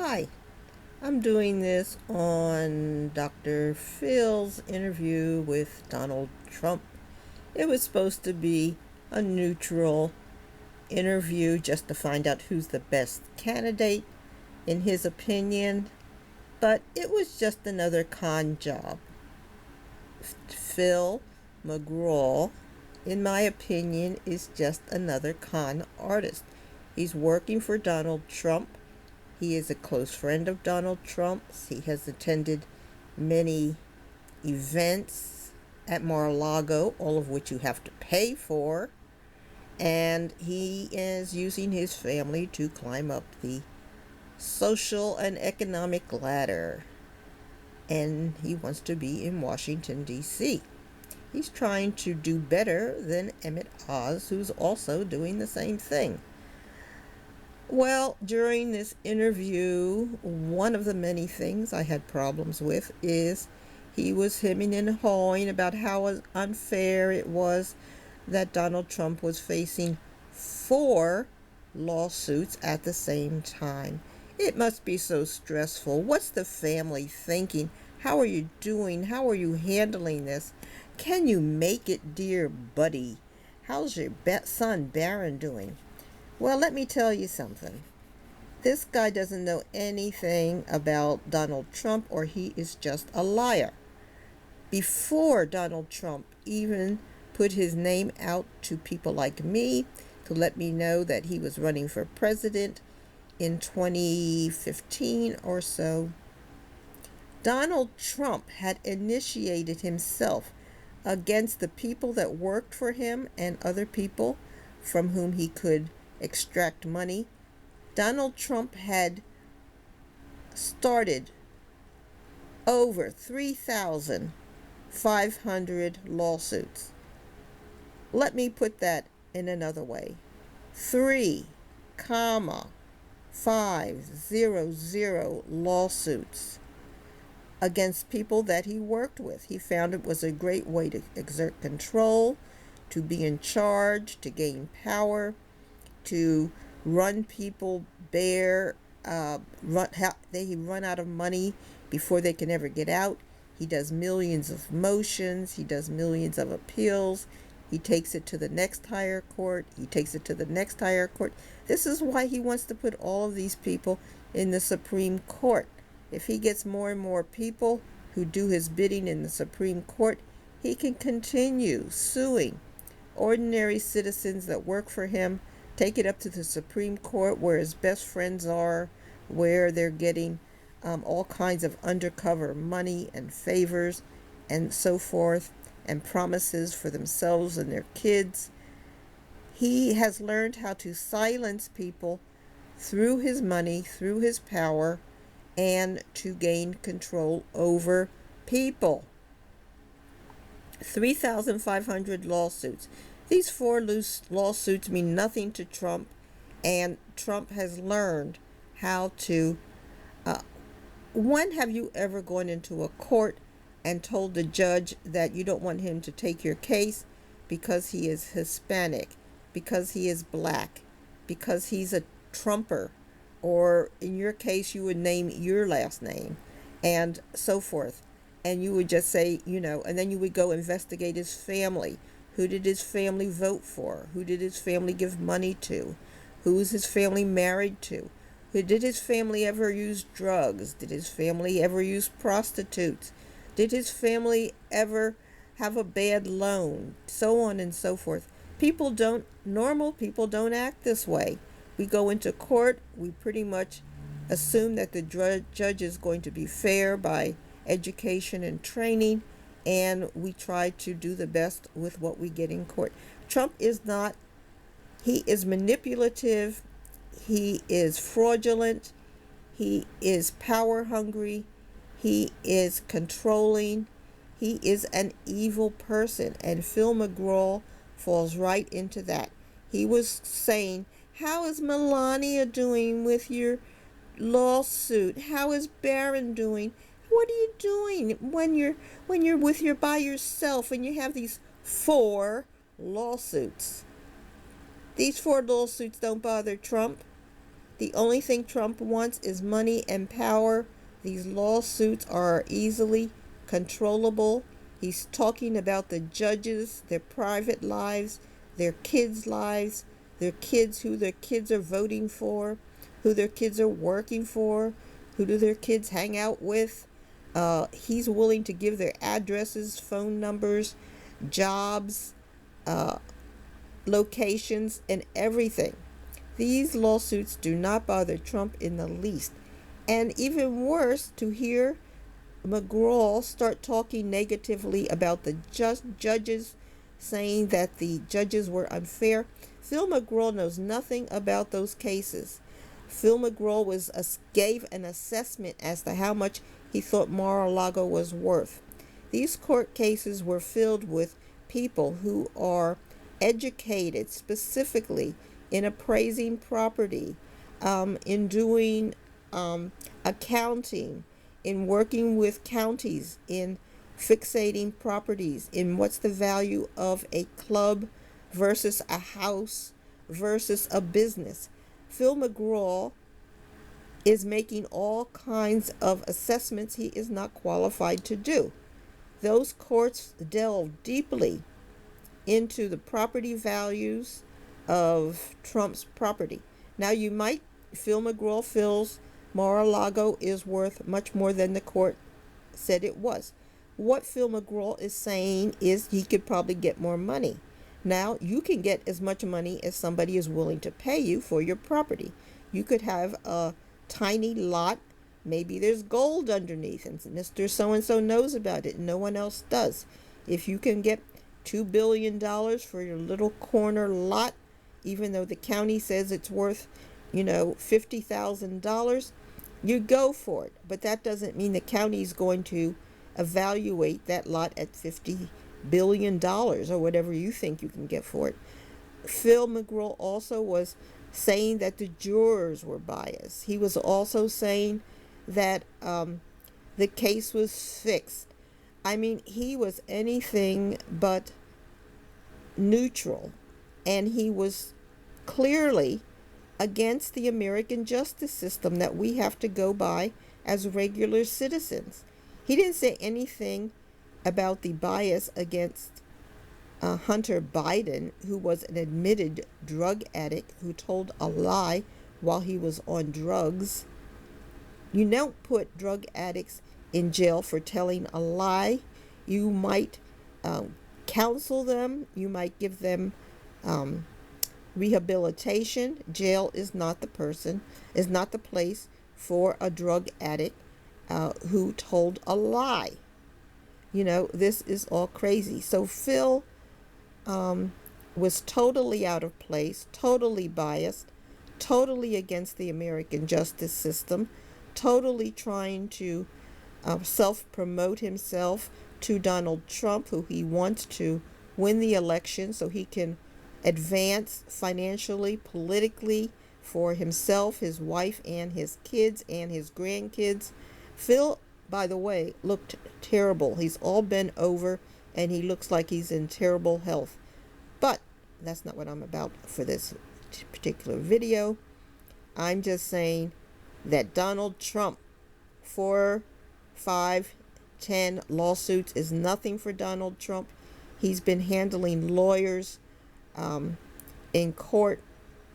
Hi, I'm doing this on Dr. Phil's interview with Donald Trump. It was supposed to be a neutral interview just to find out who's the best candidate in his opinion, but it was just another con job. Phil McGraw, in my opinion, is just another con artist. He's working for Donald Trump. He is a close friend of Donald Trump's. He has attended many events at Mar-a-Lago, all of which you have to pay for. And he is using his family to climb up the social and economic ladder. And he wants to be in Washington, D.C. He's trying to do better than Emmett Oz, who's also doing the same thing. Well, during this interview, one of the many things I had problems with is he was hemming and hawing about how unfair it was that Donald Trump was facing 4 lawsuits at the same time. It must be so stressful. What's the family thinking? How are you doing? How are you handling this? Can you make it, dear buddy? How's your son Barron doing? Well, let me tell you something. This guy doesn't know anything about Donald Trump, or he is just a liar. Before Donald Trump even put his name out to people like me to let me know that he was running for president in 2015 or so, Donald Trump had initiated himself against the people that worked for him and other people from whom he could extract money. Donald Trump had started over 3,500 lawsuits. Let me put that in another way. 3,500 lawsuits against people that he worked with. He found it was a great way to exert control, to be in charge, to gain power, to run people bare. They run out of money before they can ever get out. He does millions of motions. He does millions of appeals. He takes it to the next higher court. He takes it to the next higher court. This is why he wants to put all of these people in the Supreme Court. If he gets more and more people who do his bidding in the Supreme Court, he can continue suing ordinary citizens that work for him, take it up to the Supreme Court where his best friends are, where they're getting all kinds of undercover money and favors and so forth, and promises for themselves and their kids. He has learned how to silence people through his money, through his power, and to gain control over people. 3,500 lawsuits. These 4 lawsuits mean nothing to Trump, and Trump has learned how to. When have you ever gone into a court and told the judge that you don't want him to take your case because he is Hispanic, because he is black, because he's a Trumper, or in your case, you would name your last name, and so forth. And you would just say, and then you would go investigate his family. Who did his family vote for? Who did his family give money to? Who was his family married to? Who did his family ever use drugs? Did his family ever use prostitutes? Did his family ever have a bad loan? So on and so forth. Normal people don't act this way. We go into court, we pretty much assume that the judge is going to be fair by education and training, and we try to do the best with what we get in court. Trump is not. He is manipulative. He is fraudulent. He is power hungry. He is controlling. He is an evil person, and Phil McGraw falls right into that. He was saying, how is Melania doing with your lawsuit? How is Barron doing? What are you doing when you're by yourself and you have these 4 lawsuits? These 4 lawsuits don't bother Trump. The only thing Trump wants is money and power. These lawsuits are easily controllable. He's talking about the judges, their private lives, their kids' lives, their kids, who their kids are voting for, who their kids are working for, who do their kids hang out with. He's willing to give their addresses, phone numbers, jobs, locations, and everything. These lawsuits do not bother Trump in the least. And even worse, to hear McGraw start talking negatively about the judges, saying that the judges were unfair. Phil McGraw knows nothing about those cases. Phil McGraw gave an assessment as to how much he thought Mar-a-Lago was worth. These court cases were filled with people who are educated specifically in appraising property, in doing accounting, in working with counties, in fixating properties, in what's the value of a club versus a house versus a business. Phil McGraw is making all kinds of assessments he is not qualified to do. Those courts delve deeply into the property values of Trump's property. Now, Phil McGraw feels Mar-a-Lago is worth much more than the court said it was. What Phil McGraw is saying is he could probably get more money. Now, you can get as much money as somebody is willing to pay you for your property. You could have a tiny lot. Maybe there's gold underneath, and Mr. So-and-so knows about it, and no one else does. If you can get $2 billion for your little corner lot, even though the county says it's worth, $50,000, you go for it. But that doesn't mean the county is going to evaluate that lot at $50 billion or whatever you think you can get for it. Phil McGraw also was saying that the jurors were biased. He was also saying that the case was fixed. I mean, he was anything but neutral, and he was clearly against the American justice system that we have to go by as regular citizens. He didn't say anything about the bias against Hunter Biden, who was an admitted drug addict who told a lie while he was on drugs. You don't put drug addicts in jail for telling a lie. You might counsel them. You might give them rehabilitation. Jail is not the place for a drug addict who told a lie. This is all crazy. So Phil was totally out of place, totally biased, totally against the American justice system, totally trying to self-promote himself to Donald Trump, who he wants to win the election so he can advance financially, politically for himself, his wife, and his kids and his grandkids. Phil, by the way, looked terrible. He's all bent over, and he looks like he's in terrible health. But that's not what I'm about for this particular video. I'm just saying that Donald Trump, 4, 5, 10 lawsuits is nothing for Donald Trump. He's been handling lawyers in court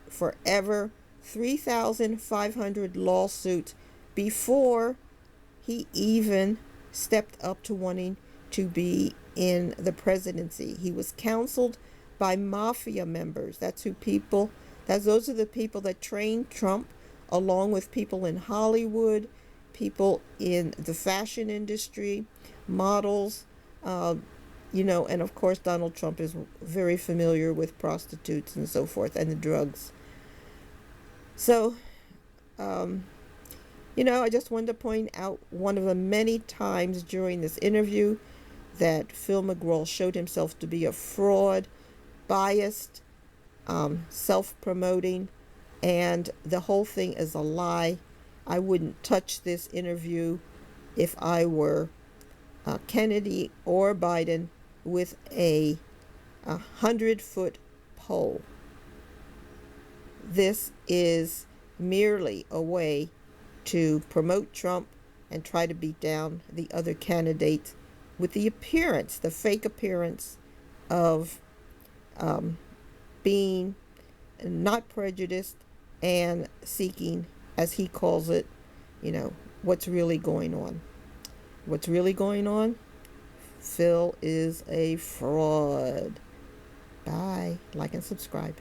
forever. 3,500 lawsuits before he even stepped up to wanting to be in the presidency. He was counseled by mafia members. Those are the people that trained Trump, along with people in Hollywood, people in the fashion industry, models, and of course Donald Trump is very familiar with prostitutes and so forth, and the drugs. So, I just wanted to point out one of the many times during this interview that Phil McGraw showed himself to be a fraud, biased, self-promoting, and the whole thing is a lie. I wouldn't touch this interview if I were Kennedy or Biden with a 100-foot pole. This is merely a way to promote Trump and try to beat down the other candidates with the appearance, the fake appearance of being not prejudiced and seeking, as he calls it, what's really going on. What's really going on? Phil is a fraud. Bye. Like and subscribe.